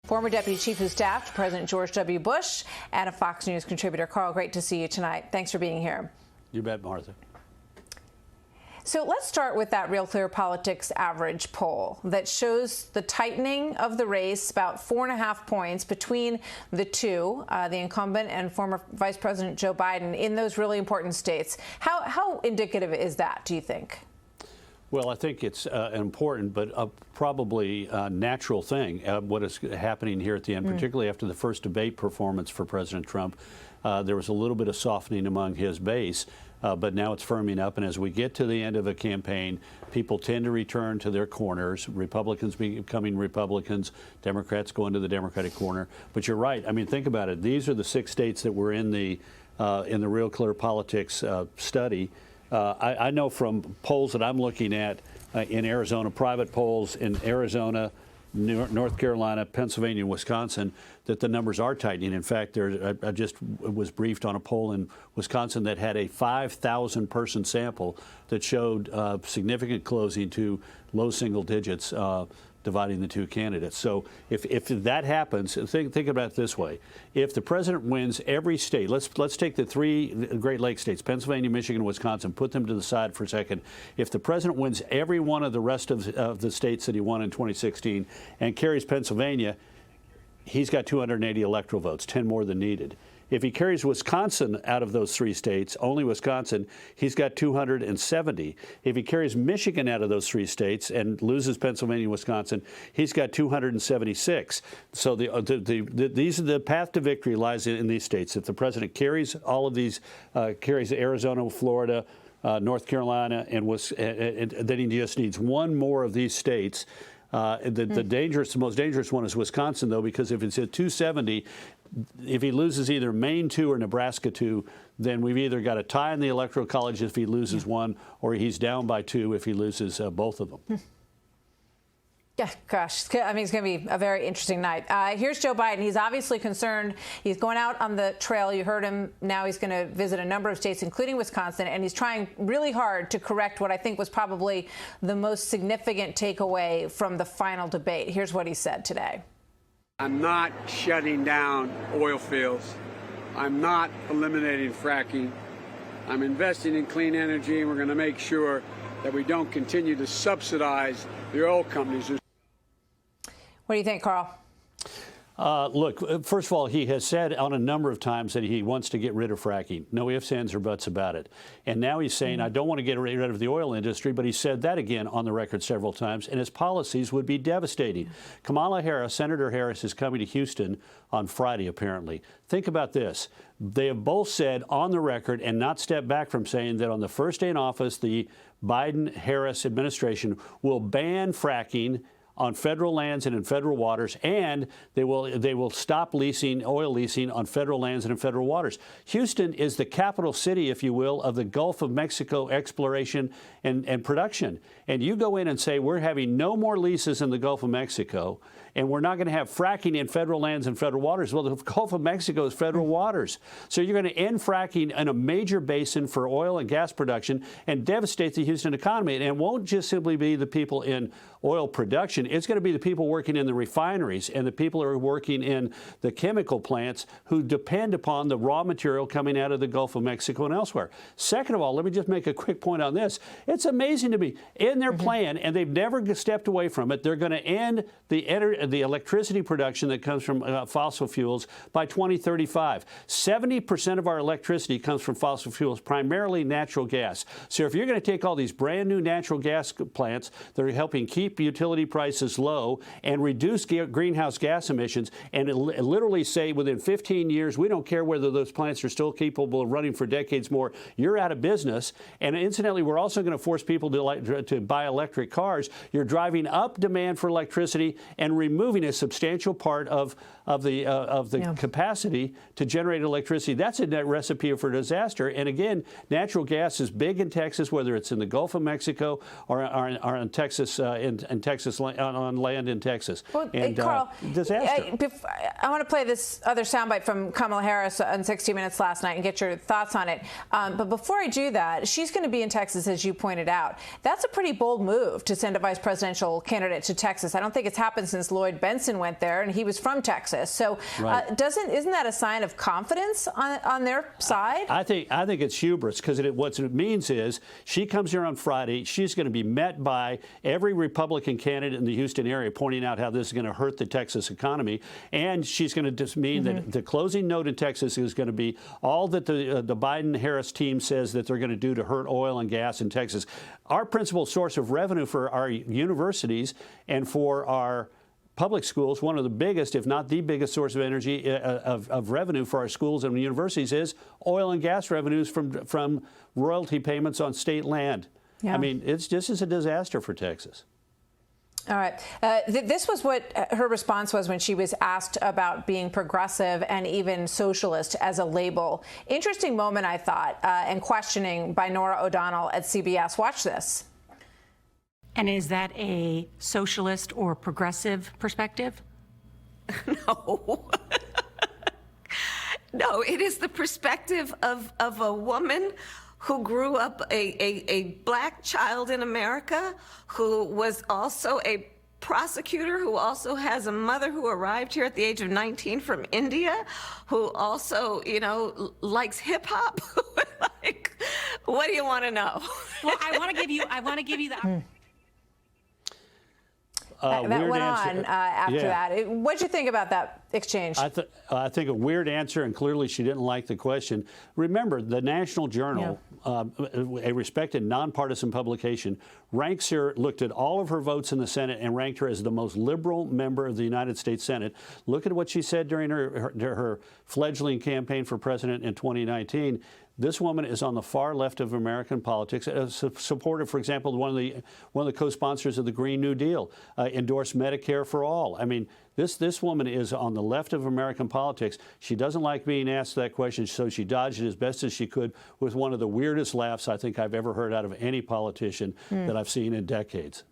Former Deputy Chief of Staff to President George W. Bush and a Fox News contributor. Karl, great to see you tonight. Thanks for being here. You bet, Martha. So let's start with that Real Clear Politics average poll that shows the tightening of the race, about 4.5 points between the two, the incumbent and former Vice President Joe Biden, in those really important states. How indicative is that, do you think? Well, I think it's an important but probably natural thing, what is happening here at the end, particularly after the first debate performance for President Trump. There was a little bit of softening among his base, but now it's firming up. And as we get to the end of a campaign, people tend to return to their corners, Republicans becoming Republicans, Democrats going to the Democratic corner. But you're right. I mean, think about it. These are the 6 states that were in the Real Clear Politics study. I know from polls that I'm looking at in Arizona, private polls in Arizona, North Carolina, Pennsylvania, and Wisconsin, that the numbers are tightening. In fact, I just was briefed on a poll in Wisconsin that had a 5,000-person sample that showed significant closing to low single digits, dividing the two candidates. So if that happens, think about it this way. If the president wins every state, let's take the 3 Great Lakes states, Pennsylvania, Michigan, Wisconsin, put them to the side for a second. If the president wins every one of the rest of the states that he won in 2016 and carries Pennsylvania, he's got 280 electoral votes, 10 more than needed. If he carries Wisconsin out of those 3 states, only Wisconsin, he's got 270. If he carries Michigan out of those 3 states and loses Pennsylvania and Wisconsin, he's got 276. So the path to victory lies in these states. If the president carries all of these, carries Arizona, Florida, North Carolina, and then he just needs one more of these states. The most dangerous one is Wisconsin, though, because if it's at 270, if he loses either Maine 2 or Nebraska 2, then we've either got a tie in the Electoral College if he loses one, or he's down by 2 if he loses both of them. Yeah, gosh, I mean, it's going to be a very interesting night. Here's Joe Biden. He's obviously concerned. He's going out on the trail. You heard him. Now he's going to visit a number of states, including Wisconsin, and he's trying really hard to correct what I think was probably the most significant takeaway from the final debate. Here's what he said today. I'm not shutting down oil fields. I'm not eliminating fracking. I'm investing in clean energy, and we're going to make sure that we don't continue to subsidize the oil companies. What do you think, Karl? Look, first of all, he has said on a number of times that he wants to get rid of fracking. No ifs, ands, or buts about it. And now he's saying, I don't want to get rid of the oil industry, but he said that again on the record several times, and his policies would be devastating. Kamala Harris, Senator Harris, is coming to Houston on Friday, apparently. Think about this. They have both said on the record and not stepped back from saying that on the first day in office, the Biden-Harris administration will ban fracking on federal lands and in federal waters, and they will stop oil leasing on federal lands and in federal waters. Houston is the capital city, if you will, of the Gulf of Mexico exploration and production. And you go in and say, we're having no more leases in the Gulf of Mexico, and we're not going to have fracking in federal lands and federal waters. Well, the Gulf of Mexico is federal waters. So you're going to end fracking in a major basin for oil and gas production and devastate the Houston economy. And it won't just simply be the people in oil production. It's going to be the people working in the refineries and the people who are working in the chemical plants who depend upon the raw material coming out of the Gulf of Mexico and elsewhere. Second of all, let me just make a quick point on this. It's amazing to me. In their plan, and they've never stepped away from it, they're going to end the electricity production that comes from fossil fuels by 2035. 70% of our electricity comes from fossil fuels, primarily natural gas. So if you're going to take all these brand new natural gas plants that are helping keep utility prices low and reduce greenhouse gas emissions and literally say within 15 years, we don't care whether those plants are still capable of running for decades more, you're out of business. And incidentally, we're also going to force people to buy electric cars. You're driving up demand for electricity and removing a substantial part of the capacity to generate electricity. That's a net recipe for disaster. And again, natural gas is big in Texas, whether it's in the Gulf of Mexico or in Texas, in Texas, on land in Texas. Well, and Karl, disaster. I want to play this other soundbite from Kamala Harris on 60 Minutes last night and get your thoughts on it. But before I do that, she's going to be in Texas, as you pointed out. That's a pretty bold move to send a vice presidential candidate to Texas. I don't think it's happened since Lloyd Bentsen went there, and he was from Texas. So Right. isn't that a sign of confidence on their side? I think it's hubris, because what it means is she comes here on Friday. She's going to be met by every Republican candidate in the Houston area pointing out how this is going to hurt the Texas economy. And she's going to just mean that the closing note in Texas is going to be all that the Biden-Harris team says that they're going to do to hurt oil and gas in Texas. Our principal source of revenue for our universities and for our public schools, one of the biggest, if not the biggest source of energy of revenue for our schools and universities is oil and gas revenues from royalty payments on state land. Yeah. I mean, this is a disaster for Texas. All right. This was what her response was when she was asked about being progressive and even socialist as a label. Interesting moment, I thought, and questioning by Norah O'Donnell at CBS. Watch this. And is that a socialist or progressive perspective? No. No, it is the perspective of a woman who grew up a black child in America, who was also a prosecutor, who also has a mother who arrived here at the age of 19 from India, who also, likes hip hop. Like, what do you want to know? Well, I want to give you the that went on after Yeah. that. What did you think about that exchange? I think a weird answer, and clearly she didn't like the question. Remember, the National Journal, a respected nonpartisan publication, ranks her, looked at all of her votes in the Senate and ranked her as the most liberal member of the United States Senate. Look at what she said during her fledgling campaign for president in 2019. This woman is on the far left of American politics, supported, for example, one of the co-sponsors of the Green New Deal, endorsed Medicare for all. I mean, this woman is on the left of American politics. She doesn't like being asked that question, so she dodged it as best as she could with one of the weirdest laughs I think I've ever heard out of any politician that I've seen in decades.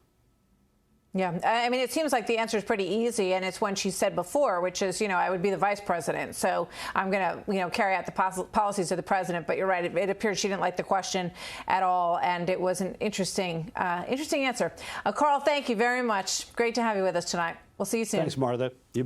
Yeah, I mean, it seems like the answer is pretty easy, and it's one she said before, which is, I would be the vice president, so I'm going to, carry out the policies of the president. But you're right; it appears she didn't like the question at all, and it was an interesting answer. Karl, thank you very much. Great to have you with us tonight. We'll see you soon. Thanks, Martha. You bet.